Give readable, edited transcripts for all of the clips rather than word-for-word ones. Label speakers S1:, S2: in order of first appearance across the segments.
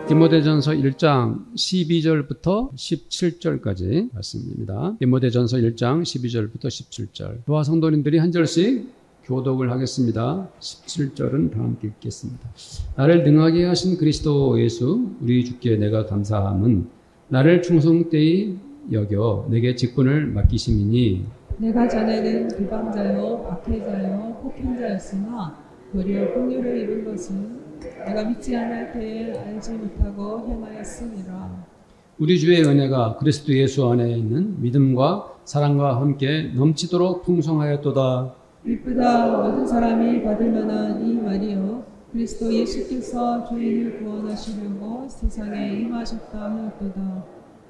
S1: 디모데전서 1장 12절부터 17절까지 말씀입니다. 디모데전서 1장 12절부터 17절. 저와 성도님들이 한 절씩 교독을 하겠습니다. 17절은 다 함께 읽겠습니다. 나를 능하게 하신 그리스도 예수 우리 주께 내가 감사함은 나를 충성되이 여겨 내게 직분을 맡기심이니
S2: 내가 전에는 비방자요 박해자요 폭행자였으나 도리어 긍휼을 입은 것은 내가 믿지 않을 때에 알지 못하고 행하였으니라.
S1: 우리 주의 은혜가 그리스도 예수 안에 있는 믿음과 사랑과 함께 넘치도록 풍성하였도다.
S2: 이쁘다 모든 사람이 받을 만한 이 말이요 그리스도 예수께서 죄인을 구원하시려고 세상에 임하셨다 하였도다.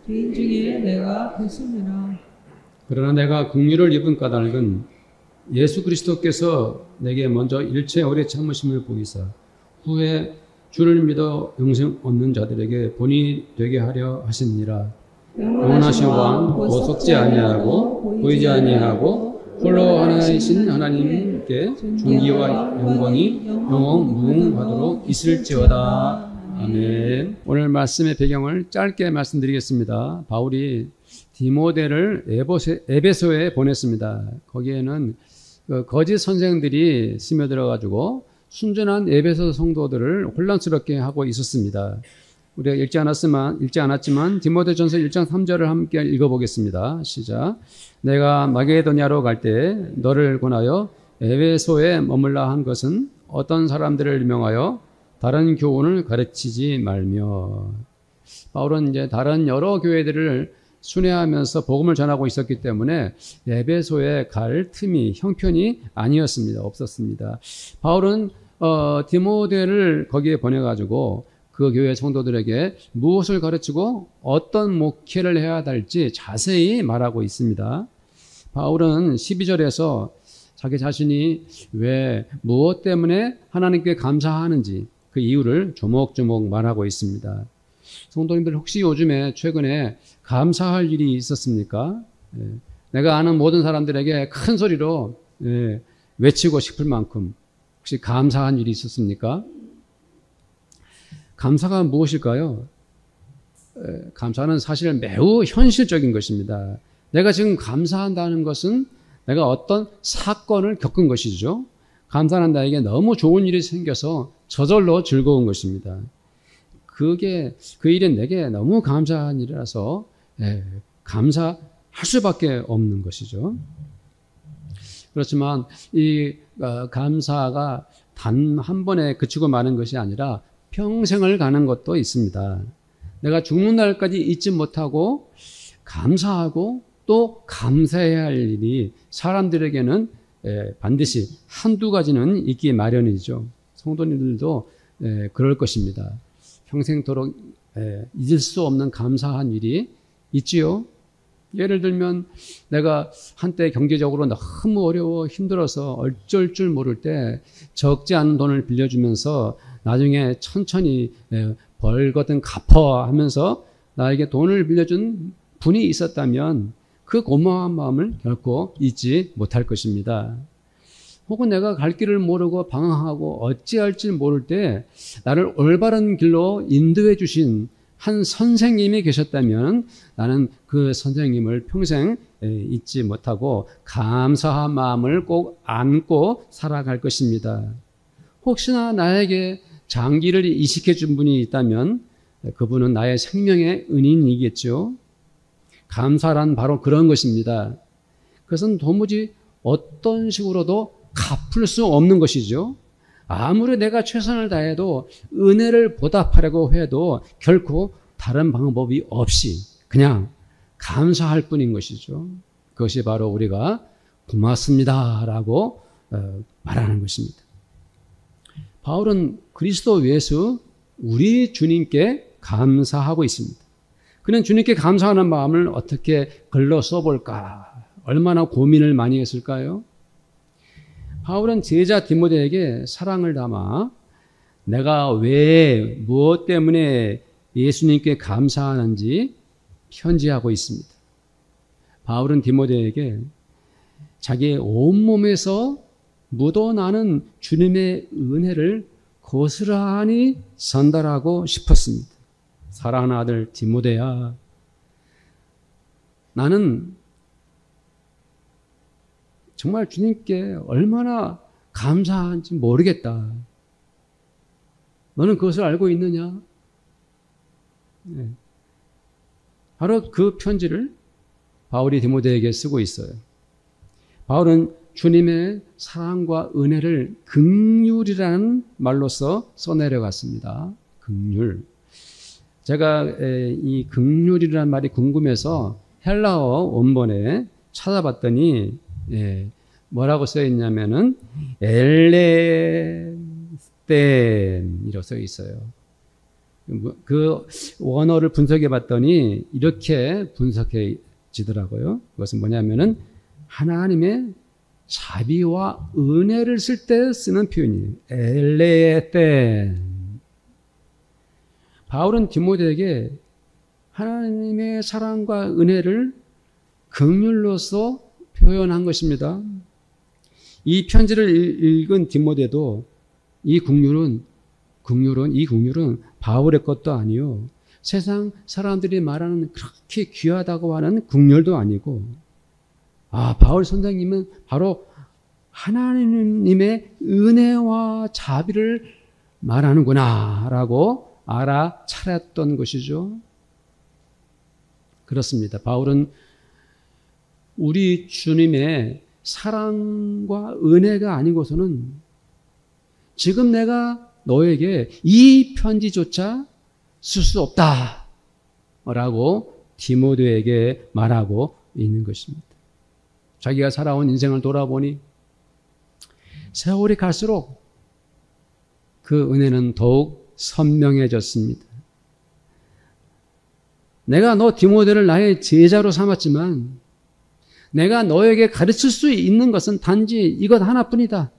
S2: 죄인 중에 내가 그렇습니다.
S1: 그러나 내가 긍휼을 입은 까닭은 예수 그리스도께서 내게 먼저 일체 오래 참으심을 보이사 후에 주를 믿어 영생 얻는 자들에게 본이 되게 하려 하시니라. 영원하신 왕 곧 속지 아니하고 보이지 아니하고 홀로 하나이신 하나님께 존귀와 영광이 영원 무궁하도록 있을지어다. 아멘. 오늘 말씀의 배경을 짧게 말씀드리겠습니다. 바울이 디모데를 에베소에 보냈습니다. 거기에는 거짓 선생들이 스며들어가지고 순전한 에베소 성도들을 혼란스럽게 하고 있었습니다. 우리가 읽지 않았지만 디모데전서 1장 3절을 함께 읽어보겠습니다. 시작. 내가 마게도냐로 갈 때 너를 권하여 에베소에 머물라 한 것은 어떤 사람들을 명하여 다른 교훈을 가르치지 말며. 바울은 이제 다른 여러 교회들을 순회하면서 복음을 전하고 있었기 때문에 에베소에 갈 틈이 형편이 아니었습니다. 없었습니다. 바울은 디모데를 거기에 보내가지고 그 교회 성도들에게 무엇을 가르치고 어떤 목회를 해야 할지 자세히 말하고 있습니다. 바울은 12절에서 자기 자신이 왜 무엇 때문에 하나님께 감사하는지 그 이유를 조목조목 말하고 있습니다. 성도님들 혹시 요즘에 최근에 감사할 일이 있었습니까? 내가 아는 모든 사람들에게 큰 소리로 외치고 싶을 만큼 혹시 감사한 일이 있었습니까? 감사가 무엇일까요? 감사는 사실 매우 현실적인 것입니다. 내가 지금 감사한다는 것은 내가 어떤 사건을 겪은 것이죠. 감사는 나에게 너무 좋은 일이 생겨서 저절로 즐거운 것입니다. 그 일은 내게 너무 감사한 일이라서 감사할 수밖에 없는 것이죠. 그렇지만 이 감사가 단 한 번에 그치고 마는 것이 아니라 평생을 가는 것도 있습니다. 내가 죽는 날까지 잊지 못하고 감사하고 또 감사해야 할 일이 사람들에게는 반드시 한두 가지는 있기 마련이죠. 성도님들도 그럴 것입니다. 평생토록 잊을 수 없는 감사한 일이 있지요. 예를 들면 내가 한때 경제적으로 너무 어려워 힘들어서 어쩔 줄 모를 때 적지 않은 돈을 빌려주면서 나중에 천천히 벌거든 갚아 하면서 나에게 돈을 빌려준 분이 있었다면 그 고마운 마음을 결코 잊지 못할 것입니다. 혹은 내가 갈 길을 모르고 방황하고 어찌할지 모를 때 나를 올바른 길로 인도해 주신 한 선생님이 계셨다면 나는 그 선생님을 평생 잊지 못하고 감사한 마음을 꼭 안고 살아갈 것입니다. 혹시나 나에게 장기를 이식해 준 분이 있다면 그분은 나의 생명의 은인이겠죠. 감사란 바로 그런 것입니다. 그것은 도무지 어떤 식으로도 갚을 수 없는 것이죠. 아무리 내가 최선을 다해도 은혜를 보답하려고 해도 결코 다른 방법이 없이 그냥 감사할 뿐인 것이죠. 그것이 바로 우리가 고맙습니다라고 말하는 것입니다. 바울은 그리스도 예수 우리 주님께 감사하고 있습니다. 그는 주님께 감사하는 마음을 어떻게 글로 써볼까? 얼마나 고민을 많이 했을까요? 바울은 제자 디모데에게 사랑을 담아 내가 왜 무엇 때문에 예수님께 감사하는지 편지하고 있습니다. 바울은 디모데에게 자기의 온몸에서 묻어나는 주님의 은혜를 고스란히 전달하고 싶었습니다. 사랑하는 아들 디모데야, 나는 정말 주님께 얼마나 감사한지 모르겠다. 너는 그것을 알고 있느냐? 네. 바로 그 편지를 바울이 디모데에게 쓰고 있어요. 바울은 주님의 사랑과 은혜를 긍휼이라는 말로써 써내려갔습니다. 긍휼. 제가 이 긍휼이라는 말이 궁금해서 헬라어 원본에 찾아봤더니 뭐라고 써 있냐면은 엘레스텐이라고 써 있어요. 그 원어를 분석해 봤더니 이렇게 분석해지더라고요. 그것은 뭐냐면은 하나님의 자비와 은혜를 쓸 때 쓰는 표현이에요. 엘레스텐. 바울은 디모데에게 하나님의 사랑과 은혜를 긍휼로서 표현한 것입니다. 이 편지를 읽은 디모데도 이 긍휼은 바울의 것도 아니요, 세상 사람들이 말하는 그렇게 귀하다고 하는 긍휼도 아니고, 바울 선생님은 바로 하나님의 은혜와 자비를 말하는구나 라고 알아차렸던 것이죠. 그렇습니다. 바울은 우리 주님의 사랑과 은혜가 아니고서는 지금 내가 너에게 이 편지조차 쓸 수 없다 라고 디모데에게 말하고 있는 것입니다. 자기가 살아온 인생을 돌아보니 세월이 갈수록 그 은혜는 더욱 선명해졌습니다. 내가 너 디모데를 나의 제자로 삼았지만 내가 너에게 가르칠 수 있는 것은 단지 이것 하나뿐이다.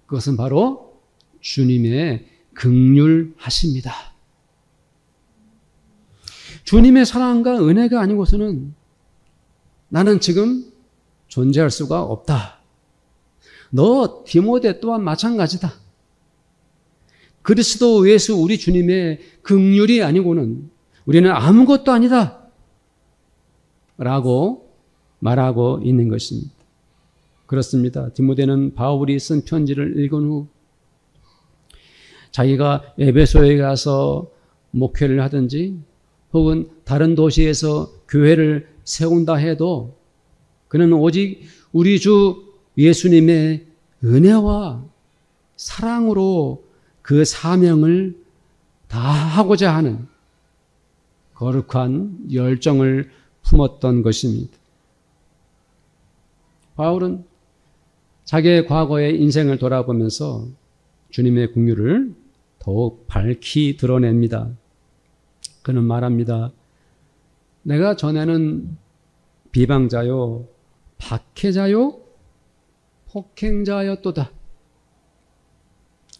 S1: 그것은 바로 주님의 긍휼하심이다. 주님의 사랑과 은혜가 아니고서는 나는 지금 존재할 수가 없다. 너 디모데 또한 마찬가지다. 그리스도 예수 우리 주님의 긍휼이 아니고는 우리는 아무것도 아니다 라고 말하고 있는 것입니다. 그렇습니다. 디모데는 바울이 쓴 편지를 읽은 후 자기가 에베소에 가서 목회를 하든지 혹은 다른 도시에서 교회를 세운다 해도 그는 오직 우리 주 예수님의 은혜와 사랑으로 그 사명을 다하고자 하는 거룩한 열정을 품었던 것입니다. 바울은 자기의 과거의 인생을 돌아보면서 주님의 긍휼을 더욱 밝히 드러냅니다. 그는 말합니다. 내가 전에는 비방자요, 박해자요, 폭행자였도다.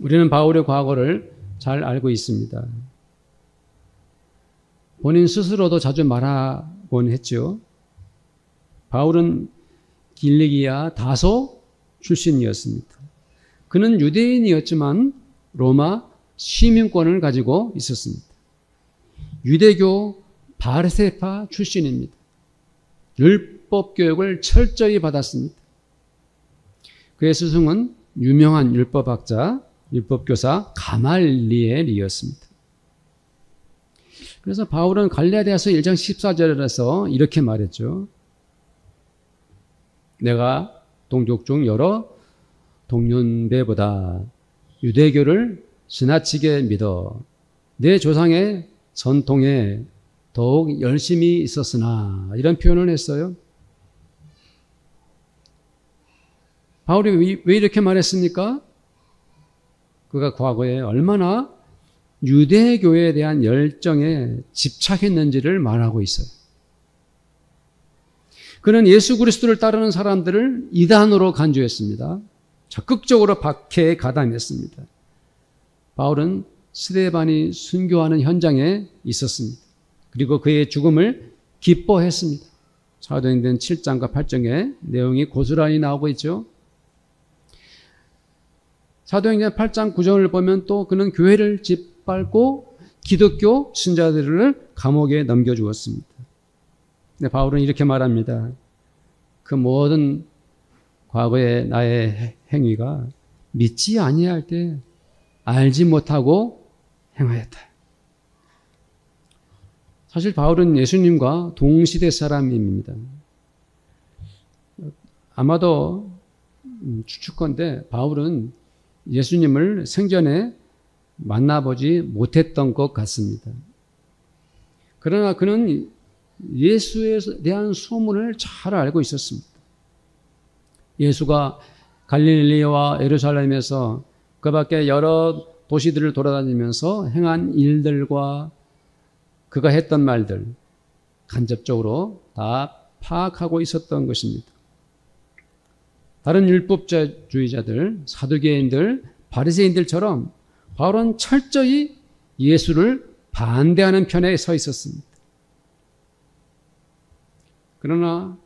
S1: 우리는 바울의 과거를 잘 알고 있습니다. 본인 스스로도 자주 말하곤 했죠. 바울은 길리기아 다소 출신이었습니다. 그는 유대인이었지만 로마 시민권을 가지고 있었습니다. 유대교 바르세파 출신입니다. 율법 교육을 철저히 받았습니다. 그의 스승은 유명한 율법학자, 율법교사 가말리엘이었습니다. 그래서 바울은 갈라디아서 1장 14절에서 이렇게 말했죠. 내가 동족 중 여러 동년배보다 유대교를 지나치게 믿어 내 조상의 전통에 더욱 열심히 있었으나, 이런 표현을 했어요. 바울이 왜 이렇게 말했습니까? 그가 과거에 얼마나 유대교에 대한 열정에 집착했는지를 말하고 있어요. 그는 예수 그리스도를 따르는 사람들을 이단으로 간주했습니다. 적극적으로 박해에 가담했습니다. 바울은 스데반이 순교하는 현장에 있었습니다. 그리고 그의 죽음을 기뻐했습니다. 사도행전 7장과 8장의 내용이 고스란히 나오고 있죠. 사도행전 8장 9절을 보면 또 그는 교회를 짓밟고 기독교 신자들을 감옥에 넘겨주었습니다. 근데 바울은 이렇게 말합니다. 그 모든 과거의 나의 행위가 믿지 아니할 때 알지 못하고 행하였다. 사실 바울은 예수님과 동시대 사람입니다. 아마도 추측컨대 바울은 예수님을 생전에 만나보지 못했던 것 같습니다. 그러나 그는 예수에 대한 소문을 잘 알고 있었습니다. 예수가 갈릴리와 예루살렘에서 그 밖에 여러 도시들을 돌아다니면서 행한 일들과 그가 했던 말들 간접적으로 다 파악하고 있었던 것입니다. 다른 율법주의자들, 사두개인들, 바리새인들처럼 바울은 철저히 예수를 반대하는 편에 서 있었습니다. 그러나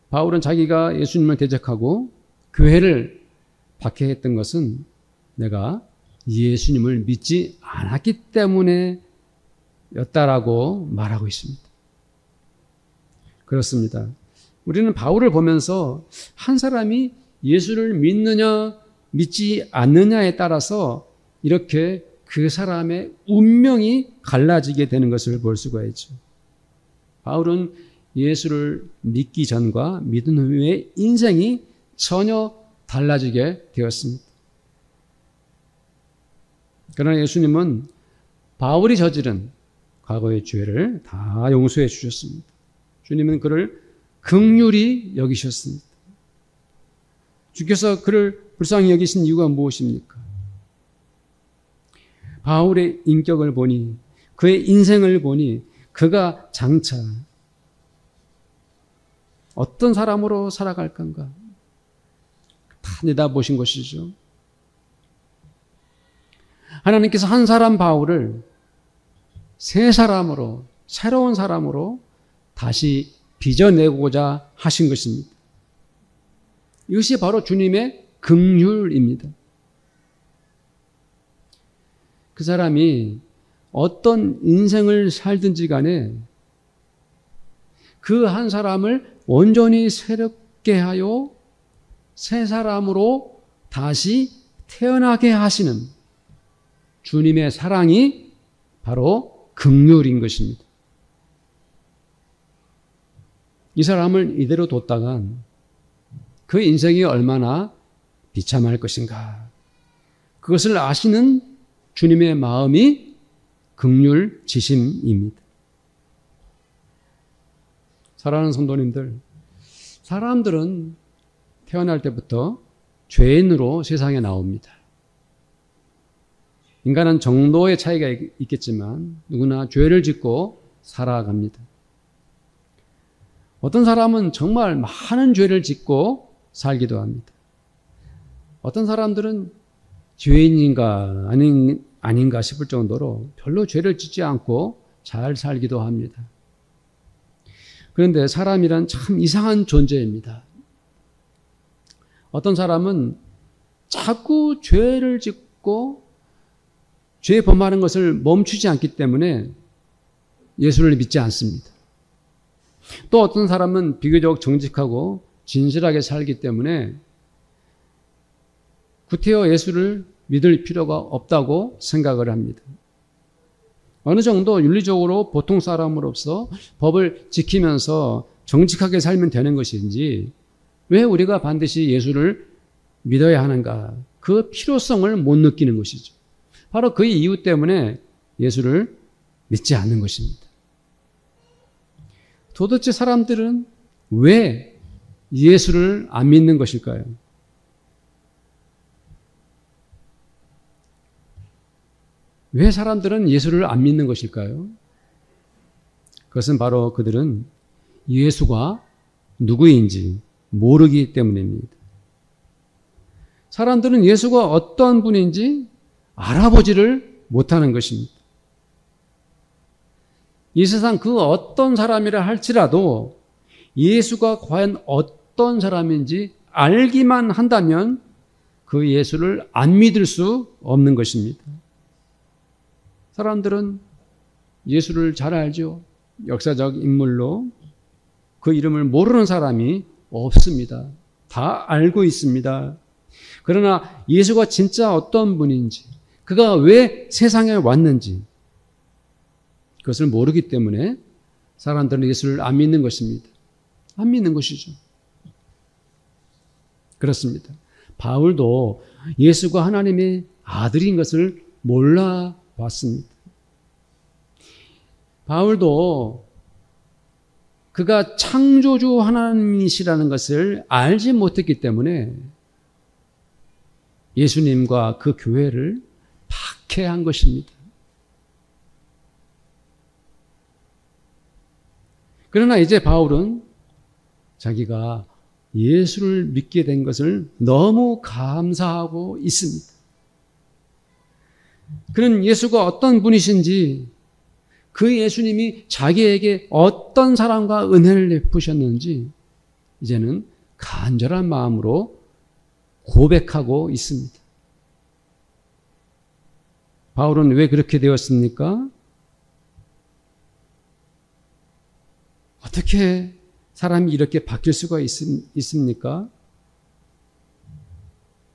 S1: 바울은 자기가 예수님을 대적하고 교회를 박해했던 것은 내가 예수님을 믿지 않았기 때문에 였다라고 말하고 있습니다. 그렇습니다. 우리는 바울을 보면서 한 사람이 예수를 믿느냐 믿지 않느냐에 따라서 이렇게 그 사람의 운명이 갈라지게 되는 것을 볼 수가 있죠. 바울은 예수를 믿기 전과 믿은 후의 인생이 전혀 달라지게 되었습니다. 그러나 예수님은 바울이 저지른 과거의 죄를 다 용서해 주셨습니다. 주님은 그를 긍휼히 여기셨습니다. 주께서 그를 불쌍히 여기신 이유가 무엇입니까? 바울의 인격을 보니, 그의 인생을 보니 그가 장차 어떤 사람으로 살아갈 건가 다 내다보신 것이죠. 하나님께서 한 사람 바울을 새 사람으로, 새로운 사람으로 다시 빚어내고자 하신 것입니다. 이것이 바로 주님의 긍휼입니다. 그 사람이 어떤 인생을 살든지 간에 그 한 사람을 온전히 새롭게 하여 새 사람으로 다시 태어나게 하시는 주님의 사랑이 바로 긍휼인 것입니다. 이 사람을 이대로 뒀다간 그 인생이 얼마나 비참할 것인가. 그것을 아시는 주님의 마음이 긍휼지심입니다. 사랑하는 성도님들, 사람들은 태어날 때부터 죄인으로 세상에 나옵니다. 인간은 정도의 차이가 있겠지만 누구나 죄를 짓고 살아갑니다. 어떤 사람은 정말 많은 죄를 짓고 살기도 합니다. 어떤 사람들은 죄인인가 아닌가 싶을 정도로 별로 죄를 짓지 않고 잘 살기도 합니다. 그런데 사람이란 참 이상한 존재입니다. 어떤 사람은 자꾸 죄를 짓고 죄 범하는 것을 멈추지 않기 때문에 예수를 믿지 않습니다. 또 어떤 사람은 비교적 정직하고 진실하게 살기 때문에 구태여 예수를 믿을 필요가 없다고 생각을 합니다. 어느 정도 윤리적으로 보통 사람으로서 법을 지키면서 정직하게 살면 되는 것인지 왜 우리가 반드시 예수를 믿어야 하는가? 그 필요성을 못 느끼는 것이죠. 바로 그 이유 때문에 예수를 믿지 않는 것입니다. 도대체 사람들은 왜 예수를 안 믿는 것일까요? 왜 사람들은 예수를 안 믿는 것일까요? 그것은 바로 그들은 예수가 누구인지 모르기 때문입니다. 사람들은 예수가 어떤 분인지 알아보지를 못하는 것입니다. 이 세상 그 어떤 사람이라 할지라도 예수가 과연 어떤 사람인지 알기만 한다면 그 예수를 안 믿을 수 없는 것입니다. 사람들은 예수를 잘 알죠. 역사적 인물로. 그 이름을 모르는 사람이 없습니다. 다 알고 있습니다. 그러나 예수가 진짜 어떤 분인지, 그가 왜 세상에 왔는지 그것을 모르기 때문에 사람들은 예수를 안 믿는 것입니다. 안 믿는 것이죠. 그렇습니다. 바울도 예수가 하나님의 아들인 것을 몰라봤습니다. 바울도 그가 창조주 하나님이시라는 것을 알지 못했기 때문에 예수님과 그 교회를 박해한 것입니다. 그러나 이제 바울은 자기가 예수를 믿게 된 것을 너무 감사하고 있습니다. 그는 예수가 어떤 분이신지, 그 예수님이 자기에게 어떤 사랑과 은혜를 베푸셨는지 이제는 간절한 마음으로 고백하고 있습니다. 바울은 왜 그렇게 되었습니까? 어떻게 사람이 이렇게 바뀔 수가 있습니까?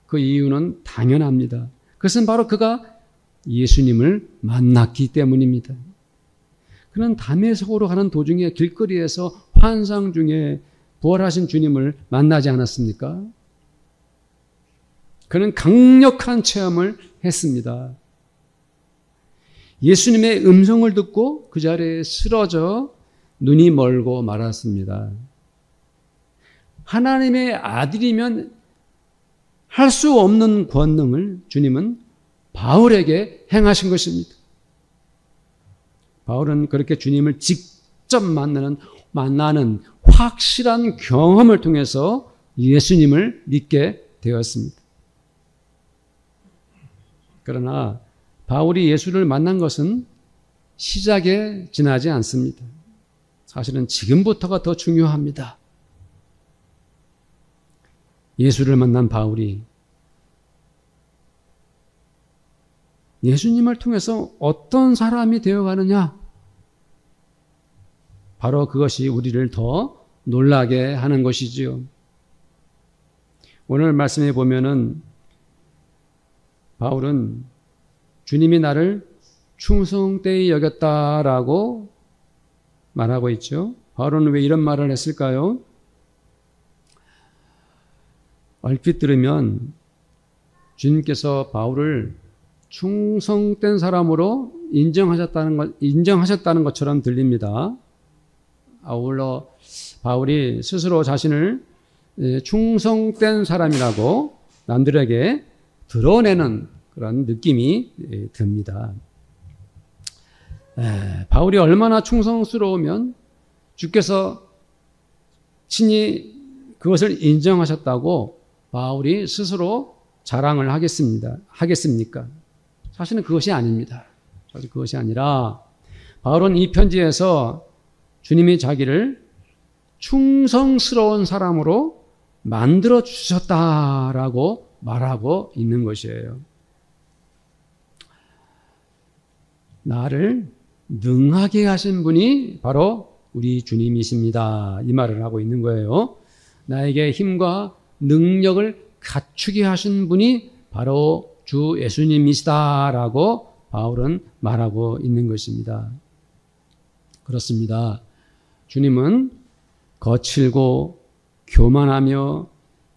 S1: 그 이유는 당연합니다. 그것은 바로 그가 예수님을 만났기 때문입니다. 그는 다메섹으로 가는 도중에 길거리에서 환상 중에 부활하신 주님을 만나지 않았습니까? 그는 강력한 체험을 했습니다. 예수님의 음성을 듣고 그 자리에 쓰러져 눈이 멀고 말았습니다. 하나님의 아들이면 할 수 없는 권능을 주님은 바울에게 행하신 것입니다. 바울은 그렇게 주님을 직접 만나는 확실한 경험을 통해서 예수님을 믿게 되었습니다. 그러나 바울이 예수를 만난 것은 시작에 지나지 않습니다. 사실은 지금부터가 더 중요합니다. 예수를 만난 바울이 예수님을 통해서 어떤 사람이 되어가느냐? 바로 그것이 우리를 더 놀라게 하는 것이지요. 오늘 말씀에 보면은 바울은 주님이 나를 충성되이 여겼다라고 말하고 있죠. 바울은 왜 이런 말을 했을까요? 얼핏 들으면 주님께서 바울을 충성된 사람으로 인정하셨다는 것처럼 들립니다. 아울러 바울이 스스로 자신을 충성된 사람이라고 남들에게 드러내는 그런 느낌이 듭니다. 바울이 얼마나 충성스러우면 주께서 친히 그것을 인정하셨다고 바울이 스스로 자랑을 하겠습니까? 사실은 그것이 아닙니다. 사실 그것이 아니라 바울은 이 편지에서 주님이 자기를 충성스러운 사람으로 만들어 주셨다라고 말하고 있는 것이에요. 나를 능하게 하신 분이 바로 우리 주님이십니다. 이 말을 하고 있는 거예요. 나에게 힘과 능력을 갖추게 하신 분이 바로 주 예수님이시다라고 바울은 말하고 있는 것입니다. 그렇습니다. 주님은 거칠고 교만하며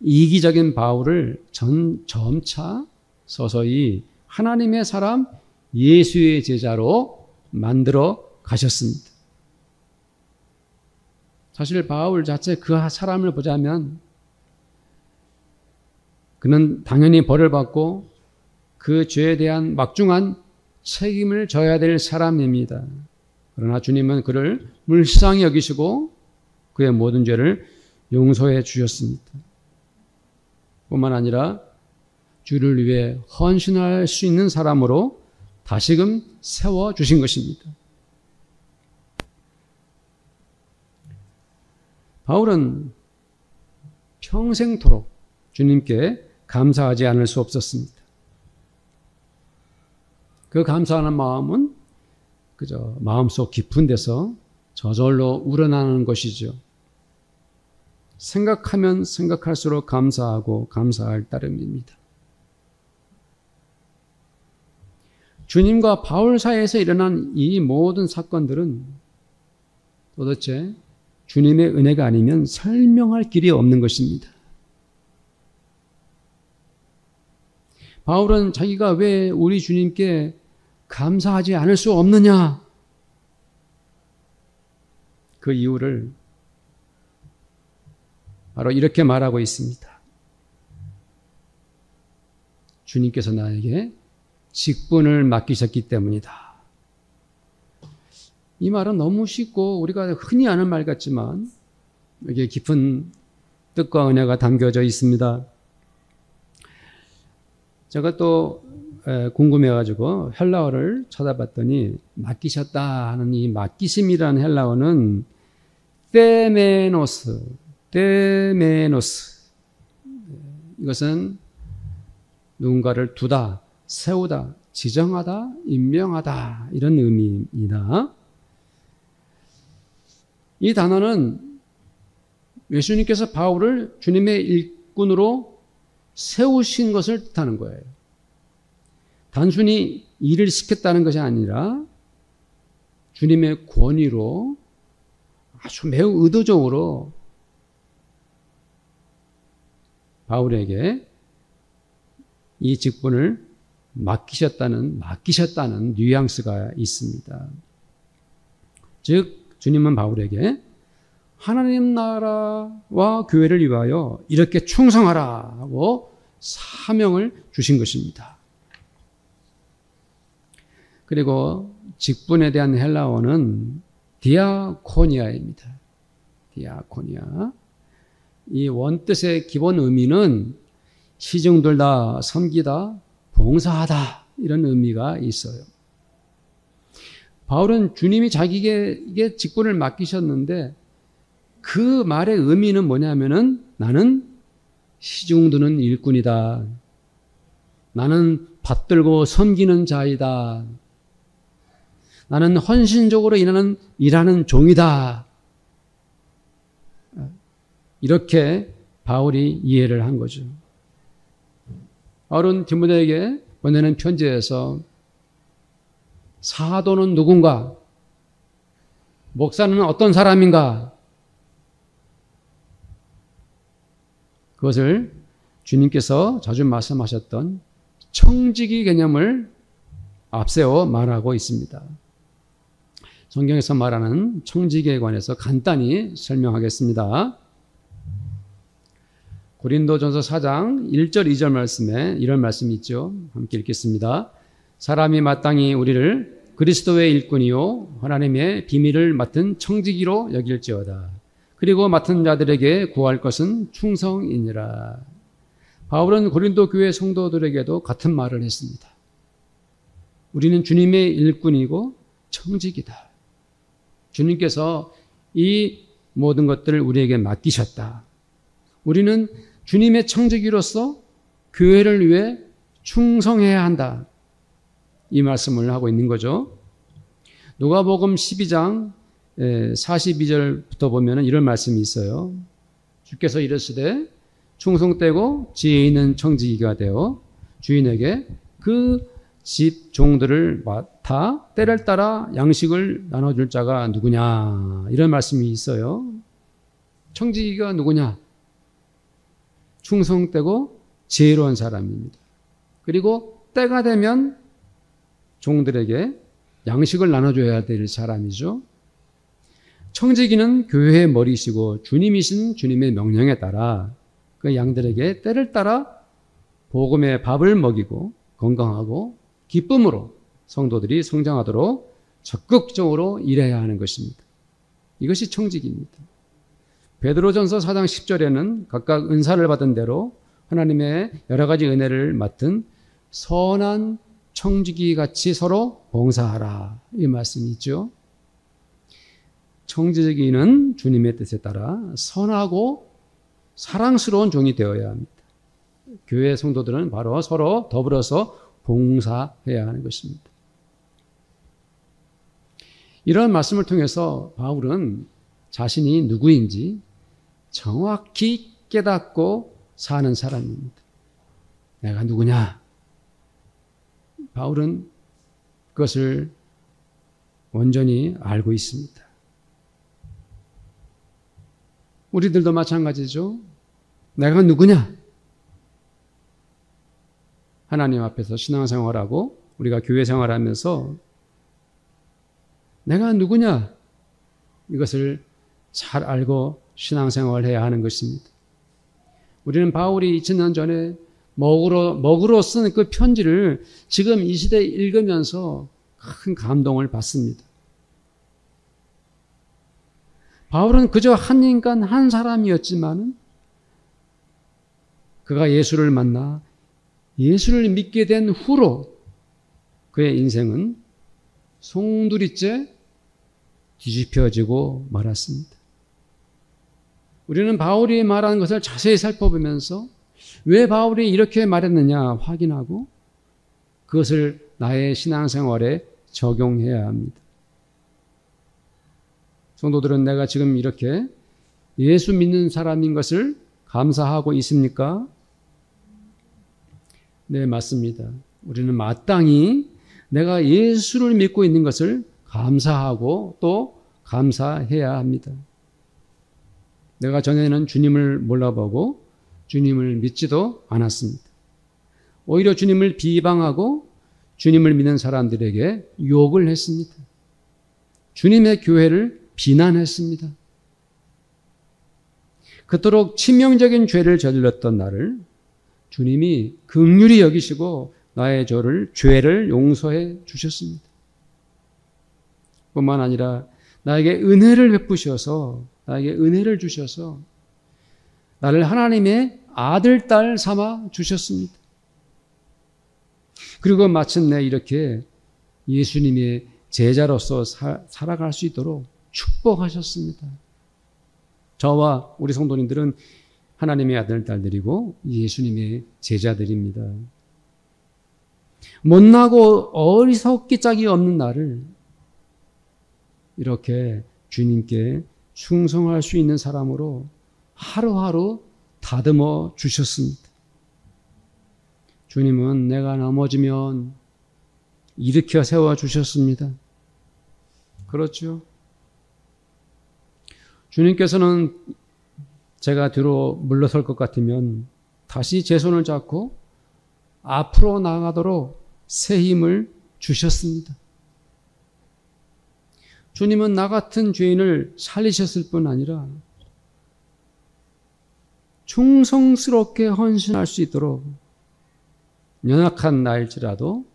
S1: 이기적인 바울을 점차 서서히 하나님의 사람 예수의 제자로 만들어 가셨습니다. 사실 바울 자체 그 사람을 보자면 그는 당연히 벌을 받고 그 죄에 대한 막중한 책임을 져야 될 사람입니다. 그러나 주님은 그를 불쌍히 여기시고 그의 모든 죄를 용서해 주셨습니다. 뿐만 아니라 주를 위해 헌신할 수 있는 사람으로 다시금 세워주신 것입니다. 바울은 평생토록 주님께 감사하지 않을 수 없었습니다. 그 감사하는 마음은 그저 마음속 깊은 데서 저절로 우러나는 것이죠. 생각하면 생각할수록 감사하고 감사할 따름입니다. 주님과 바울 사이에서 일어난 이 모든 사건들은 도대체 주님의 은혜가 아니면 설명할 길이 없는 것입니다. 바울은 자기가 왜 우리 주님께 감사하지 않을 수 없느냐, 그 이유를 바로 이렇게 말하고 있습니다. 주님께서 나에게 직분을 맡기셨기 때문이다. 이 말은 너무 쉽고 우리가 흔히 아는 말 같지만 여기에 깊은 뜻과 은혜가 담겨져 있습니다. 제가 또 궁금해가지고 헬라어를 찾아봤더니 맡기셨다 하는 이 맡기심이라는 헬라어는 테메노스. 이것은 누군가를 두다, 세우다, 지정하다, 임명하다 이런 의미입니다. 이 단어는 예수님께서 바울을 주님의 일꾼으로 세우신 것을 뜻하는 거예요. 단순히 일을 시켰다는 것이 아니라 주님의 권위로 아주 매우 의도적으로 바울에게 이 직분을 맡기셨다는 뉘앙스가 있습니다. 즉 주님은 바울에게 하나님 나라와 교회를 위하여 이렇게 충성하라 하고 사명을 주신 것입니다. 그리고 직분에 대한 헬라어는 디아코니아입니다. 디아코니아. 이 원뜻의 기본 의미는 시중들다, 섬기다, 봉사하다 이런 의미가 있어요. 바울은 주님이 자기에게 직분을 맡기셨는데 그 말의 의미는 뭐냐면은 나는 시중드는 일꾼이다. 나는 받들고 섬기는 자이다. 나는 헌신적으로 일하는 종이다. 이렇게 바울이 이해를 한 거죠. 바울은 디모데에게 보내는 편지에서 사도는 누군가? 목사는 어떤 사람인가? 그것을 주님께서 자주 말씀하셨던 청지기 개념을 앞세워 말하고 있습니다. 성경에서 말하는 청지기에 관해서 간단히 설명하겠습니다. 고린도전서 4장 1절 2절 말씀에 이런 말씀이 있죠. 함께 읽겠습니다. 사람이 마땅히 우리를 그리스도의 일꾼이요 하나님의 비밀을 맡은 청지기로 여길지어다. 그리고 맡은 자들에게 구할 것은 충성이니라. 바울은 고린도 교회 성도들에게도 같은 말을 했습니다. 우리는 주님의 일꾼이고 청지기다. 주님께서 이 모든 것들을 우리에게 맡기셨다. 우리는 주님의 청지기로서 교회를 위해 충성해야 한다. 이 말씀을 하고 있는 거죠. 누가복음 12장 42절부터 보면 이런 말씀이 있어요. 주께서 이르시되 충성되고 지혜 있는 청지기가 되어 주인에게 그 집 종들을 맡아 때를 따라 양식을 나눠줄 자가 누구냐. 이런 말씀이 있어요. 청지기가 누구냐? 충성되고 지혜로운 사람입니다. 그리고 때가 되면 종들에게 양식을 나눠줘야 될 사람이죠. 청지기는 교회의 머리시고 주님이신 주님의 명령에 따라 그 양들에게 때를 따라 복음의 밥을 먹이고 건강하고 기쁨으로 성도들이 성장하도록 적극적으로 일해야 하는 것입니다. 이것이 청지기입니다. 베드로전서 4장 10절에는 각각 은사를 받은 대로 하나님의 여러 가지 은혜를 맡은 선한 청지기 같이 서로 봉사하라. 이 말씀이 있죠. 청지기는 주님의 뜻에 따라 선하고 사랑스러운 종이 되어야 합니다. 교회 성도들은 바로 서로 더불어서 봉사해야 하는 것입니다. 이런 말씀을 통해서 바울은 자신이 누구인지 정확히 깨닫고 사는 사람입니다. 내가 누구냐? 바울은 그것을 온전히 알고 있습니다. 우리들도 마찬가지죠. 내가 누구냐? 하나님 앞에서 신앙생활하고 우리가 교회 생활하면서 내가 누구냐? 이것을 잘 알고 신앙생활해야 하는 것입니다. 우리는 바울이 2000년 전에 먹으로 쓴 그 편지를 지금 이 시대에 읽으면서 큰 감동을 받습니다. 바울은 그저 한 인간 한 사람이었지만 그가 예수를 만나 예수를 믿게 된 후로 그의 인생은 송두리째 뒤집혀지고 말았습니다. 우리는 바울이 말하는 것을 자세히 살펴보면서 왜 바울이 이렇게 말했느냐 확인하고 그것을 나의 신앙생활에 적용해야 합니다. 성도들은 내가 지금 이렇게 예수 믿는 사람인 것을 감사하고 있습니까? 네, 맞습니다. 우리는 마땅히 내가 예수를 믿고 있는 것을 감사하고 또 감사해야 합니다. 내가 전에는 주님을 몰라보고 주님을 믿지도 않았습니다. 오히려 주님을 비방하고 주님을 믿는 사람들에게 욕을 했습니다. 주님의 교회를 비난했습니다. 그토록 치명적인 죄를 저질렀던 나를 주님이 긍휼히 여기시고 나의 죄를 용서해 주셨습니다. 뿐만 아니라 나에게 은혜를 베푸셔서 나에게 은혜를 주셔서 나를 하나님의 아들, 딸 삼아 주셨습니다. 그리고 마침내 이렇게 예수님의 제자로서 살아갈 수 있도록 축복하셨습니다. 저와 우리 성도님들은 하나님의 아들, 딸들이고 예수님의 제자들입니다. 못나고 어리석기 짝이 없는 나를 이렇게 주님께 충성할 수 있는 사람으로 하루하루 다듬어 주셨습니다. 주님은 내가 넘어지면 일으켜 세워 주셨습니다. 그렇죠? 주님께서는 제가 뒤로 물러설 것 같으면 다시 제 손을 잡고 앞으로 나아가도록 새 힘을 주셨습니다. 주님은 나 같은 죄인을 살리셨을 뿐 아니라 충성스럽게 헌신할 수 있도록 연약한 나일지라도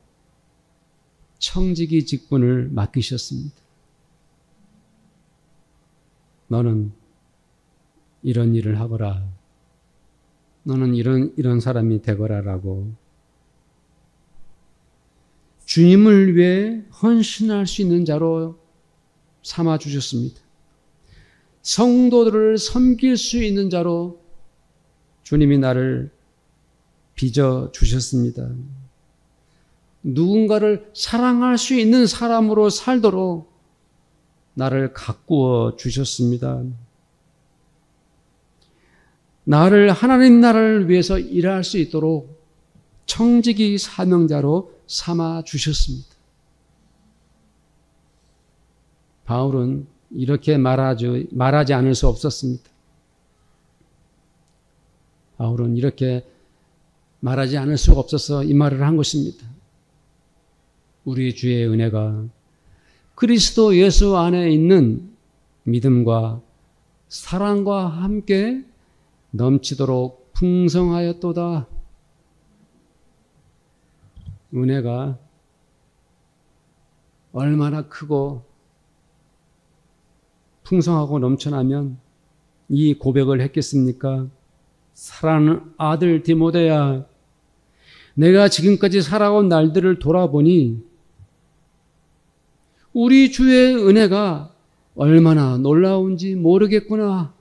S1: 청지기 직분을 맡기셨습니다. 너는 이런 일을 하거라. 너는 이런 사람이 되거라라고 주님을 위해 헌신할 수 있는 자로 삼아 주셨습니다. 성도들을 섬길 수 있는 자로 주님이 나를 빚어 주셨습니다. 누군가를 사랑할 수 있는 사람으로 살도록 나를 가꾸어 주셨습니다. 나를 하나님 나라를 위해서 일할 수 있도록 청지기 사명자로 삼아 주셨습니다. 바울은 이렇게 말하지 않을 수 없었습니다. 바울은 이렇게 말하지 않을 수가 없어서 이 말을 한 것입니다. 우리 주의 은혜가 그리스도 예수 안에 있는 믿음과 사랑과 함께 넘치도록 풍성하였도다. 은혜가 얼마나 크고 풍성하고 넘쳐나면 이 고백을 했겠습니까? 사랑하는 아들 디모데야, 내가 지금까지 살아온 날들을 돌아보니 우리 주의 은혜가 얼마나 놀라운지 모르겠구나.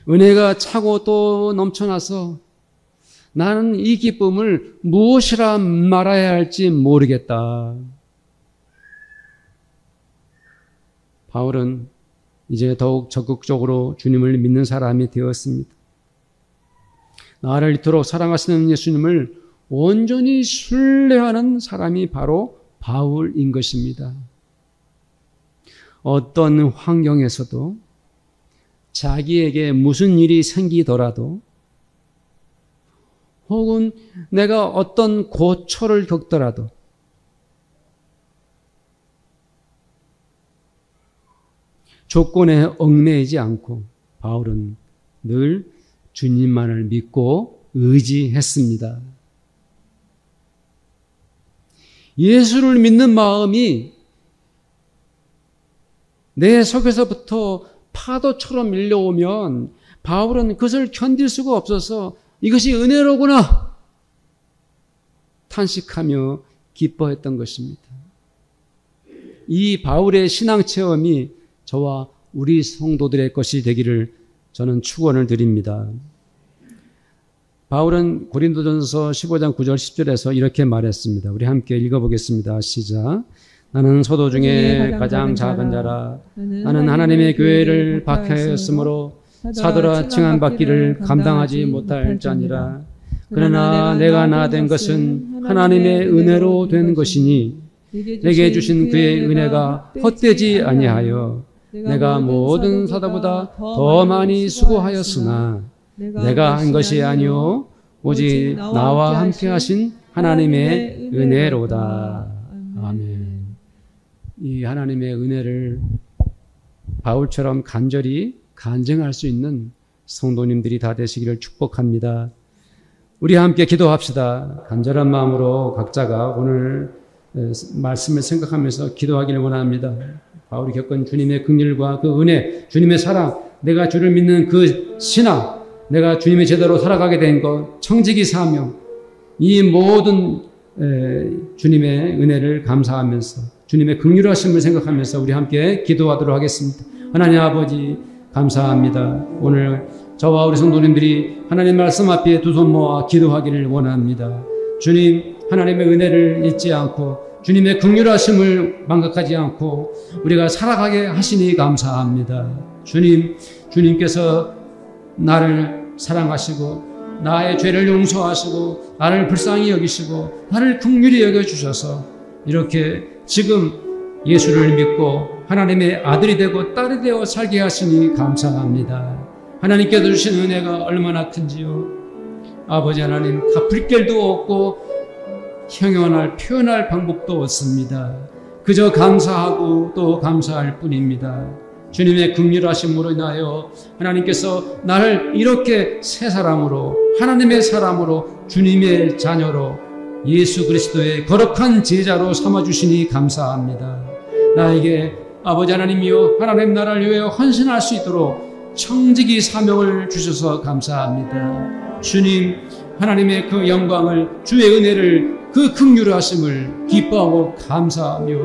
S1: 은혜가 차고 또 넘쳐나서 나는 이 기쁨을 무엇이라 말해야 할지 모르겠다. 바울은 이제 더욱 적극적으로 주님을 믿는 사람이 되었습니다. 나를 이토록 사랑하시는 예수님을 온전히 신뢰하는 사람이 바로 바울인 것입니다. 어떤 환경에서도 자기에게 무슨 일이 생기더라도 혹은 내가 어떤 고초를 겪더라도 조건에 얽매이지 않고 바울은 늘 주님만을 믿고 의지했습니다. 예수를 믿는 마음이 내 속에서부터 파도처럼 밀려오면 바울은 그것을 견딜 수가 없어서 이것이 은혜로구나 탄식하며 기뻐했던 것입니다. 이 바울의 신앙 체험이 저와 우리 성도들의 것이 되기를 저는 축원을 드립니다. 바울은 고린도전서 15장 9절 10절에서 이렇게 말했습니다. 우리 함께 읽어보겠습니다. 시작. 나는 소도 중에 가장 작은 자라. 나는 하나님의 교회를 박해하였으므로 사도라 칭함받기를 감당하지 못할 자니라. 그러나 내가 나 된 것은 하나님의 은혜로 된 것이니 내게 주신 그의 은혜가 헛되지 아니하여 내가 모든 사도보다 더 많이 수고하였으나 내가 한 것이 아니요 오직 나와 함께 하신 하나님의 은혜로다. 아멘. 이 하나님의 은혜를 바울처럼 간절히 간증할 수 있는 성도님들이 다 되시기를 축복합니다. 우리 함께 기도합시다. 간절한 마음으로 각자가 오늘 말씀을 생각하면서 기도하기를 원합니다. 바울이 겪은 주님의 긍휼과 그 은혜, 주님의 사랑, 내가 주를 믿는 그 신앙, 내가 주님의 제대로 살아가게 된 것, 청지기 사명, 이 모든 주님의 은혜를 감사하면서 주님의 긍휼하심을 생각하면서 우리 함께 기도하도록 하겠습니다. 하나님 아버지 감사합니다. 오늘 저와 우리 성도님들이 하나님 말씀 앞에 두 손 모아 기도하기를 원합니다. 주님 하나님의 은혜를 잊지 않고 주님의 긍휼하심을 망각하지 않고 우리가 살아가게 하시니 감사합니다. 주님께서 나를 사랑하시고 나의 죄를 용서하시고 나를 불쌍히 여기시고 나를 긍휼히 여겨주셔서 이렇게 지금 예수를 믿고 하나님의 아들이 되고 딸이 되어 살게 하시니 감사합니다. 하나님께서 주신 은혜가 얼마나 큰지요. 아버지 하나님 갚을 길도 없고 형용할 표현할 방법도 없습니다. 그저 감사하고 또 감사할 뿐입니다. 주님의 긍휼하심으로 인하여 하나님께서 나를 이렇게 새 사람으로 하나님의 사람으로 주님의 자녀로 예수 그리스도의 거룩한 제자로 삼아주시니 감사합니다. 나에게 아버지 하나님이여 하나님 나라를 위하여 헌신할 수 있도록 청지기 사명을 주셔서 감사합니다. 주님 하나님의 그 영광을 주의 은혜를 그 긍휼하심을 기뻐하고 감사하며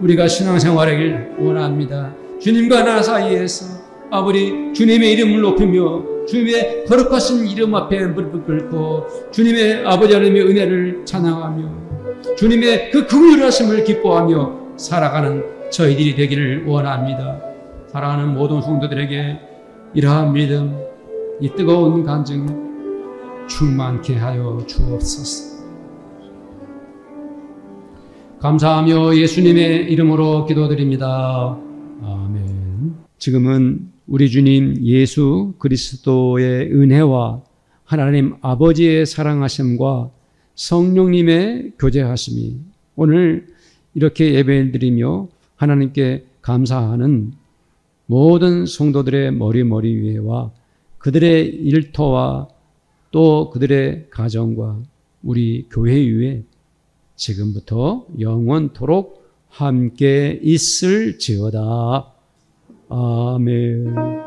S1: 우리가 신앙생활하길 원합니다. 주님과 나 사이에서 아버지 주님의 이름을 높이며 주님의 거룩하신 이름 앞에 무릎을 꿇고 주님의 아버지 하나님의 은혜를 찬양하며 주님의 그 긍휼하심을 기뻐하며 살아가는 저희들이 되기를 원합니다. 사랑하는 모든 성도들에게 이러한 믿음, 이 뜨거운 간증 충만케 하여 주옵소서. 감사하며 예수님의 이름으로 기도드립니다. 아멘. 지금은 우리 주님 예수 그리스도의 은혜와 하나님 아버지의 사랑하심과 성령님의 교제하심이 오늘 이렇게 예배를 드리며 하나님께 감사하는 모든 성도들의 머리 위에와 그들의 일터와 또 그들의 가정과 우리 교회 위에 지금부터 영원토록 함께 있을지어다. 아멘.